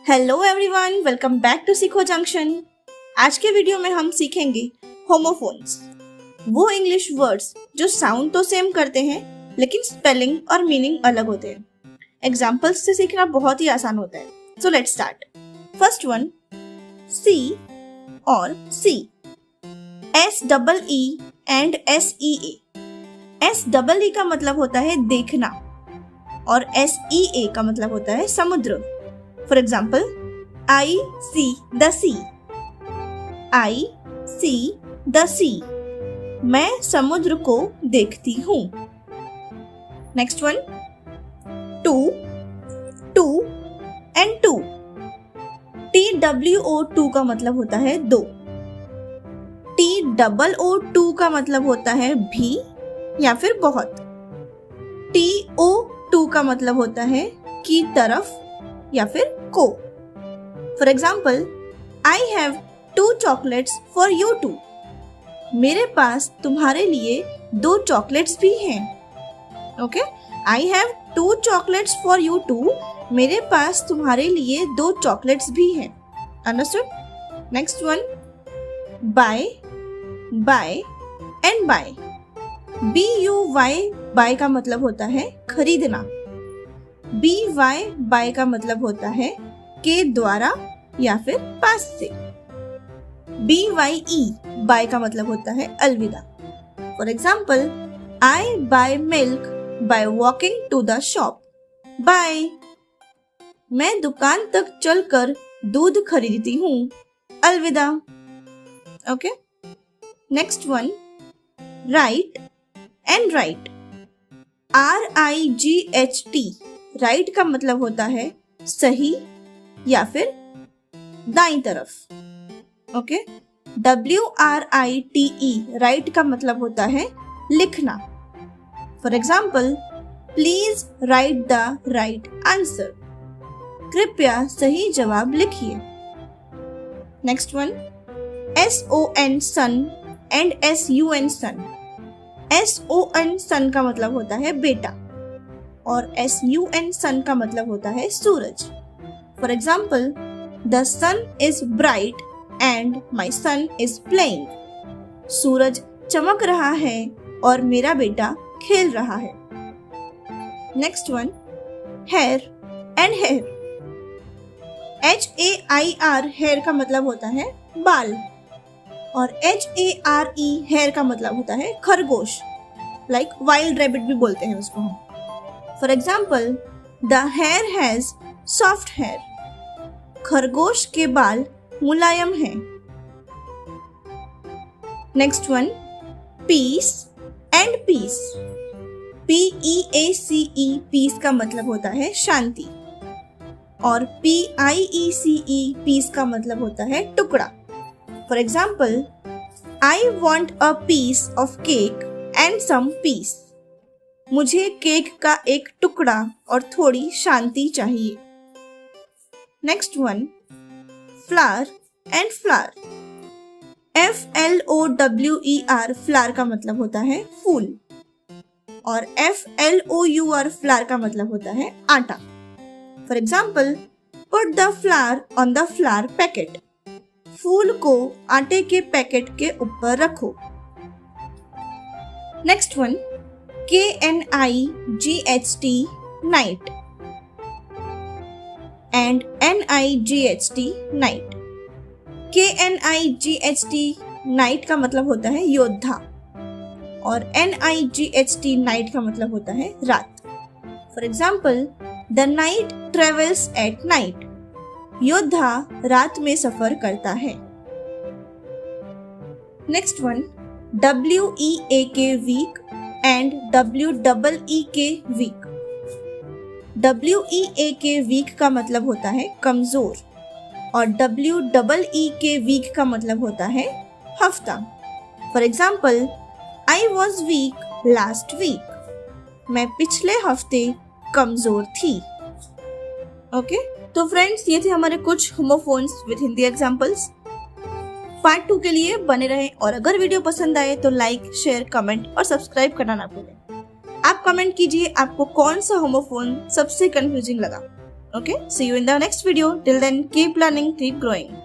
Hello everyone, welcome back to Seekho junction. आज के video में हम सीखेंगे होमोफोन्स, वो इंग्लिश वर्ड्स जो साउंड तो सेम करते हैं लेकिन स्पेलिंग और मीनिंग अलग होते हैं। एग्जांपल्स से सीखना बहुत ही आसान होता है। So let's start. First one, see और sea, SEE and SEA। SEE का मतलब होता है देखना और SEA का मतलब होता है समुद्र। For example, I see the sea. I see the sea. मैं समुद्र को देखती हूँ। Next one, two and two. TWO2 का मतलब होता है दो। TOO2 का मतलब होता है भी या फिर बहुत। TO2 का मतलब होता है की तरफ या फिर को। For example, I have 2 chocolates for you 2। मेरे पास तुम्हारे लिए 2 चॉकलेट्स भी हैं। Okay, I have 2 chocolates for you 2। मेरे पास तुम्हारे लिए 2 चॉकलेट्स भी हैं। Understood? Next one, bye and bye. BUY bye का मतलब होता है खरीदना। BY बाय का मतलब होता है के द्वारा या फिर पास से। BYE बाय का मतलब होता है अलविदा। For example, I buy milk by walking to the shop. By, मैं दुकान तक चलकर दूध खरीदती हूँ। अलविदा। Okay, next one, right and right. RIGHT right का मतलब होता है सही या फिर दाईं तरफ। ओके, WRITE राइट का मतलब होता है लिखना। For example, please write the right answer. कृपया सही जवाब लिखिए। Next one, SON son and SUN sun. SON son का मतलब होता है बेटा और SUN सन का मतलब होता है सूरज। For example, the sun is bright and my son is playing. सूरज चमक रहा है और मेरा बेटा खेल रहा है। Next one, hair and hare. HAIR hair का मतलब होता है बाल और HARE हेयर का मतलब होता है खरगोश। लाइक वाइल्ड रैबिट भी बोलते हैं उसको हम। For example, the hare has soft hair. खरगोश के बाल मुलायम हैं। Next one, peace and piece. PEACE peace का मतलब होता है शांति और PIECE पीस का मतलब होता है टुकड़ा। For example, I want a piece of cake and some peace. मुझे केक का एक टुकड़ा और थोड़ी शांति चाहिए। Next one, flower and flour. FLOWER flower का मतलब होता है फूल और FLOUR फ्लावर का मतलब होता है आटा। For example, put the flower on the flour packet. फूल को आटे के पैकेट के ऊपर रखो। Next one, KNIGHT knight and NIGHT night. KNIGHT knight का मतलब होता है योद्धा और NIGHT नाइट का मतलब होता है रात। For example, the knight travels at night. योद्धा रात में सफर करता है। Next one, WEAK weak and WEEK week. WEAK weak का मतलब होता है कमजोर और WEEK वीक का मतलब होता है हफ्ता। For example, I was weak last week. मैं पिछले हफ्ते कमजोर थी। ओके, तो फ्रेंड्स, ये थे हमारे कुछ homophones with Hindi examples. Part 2 के लिए बने रहें और अगर वीडियो पसंद आए तो लाइक, शेयर, कमेंट और सब्सक्राइब करना ना भूलें। आप कमेंट कीजिए आपको कौन सा होमोफोन सबसे कंफ्यूजिंग लगा। Okay, see you in the next video. Till then, keep learning, keep growing.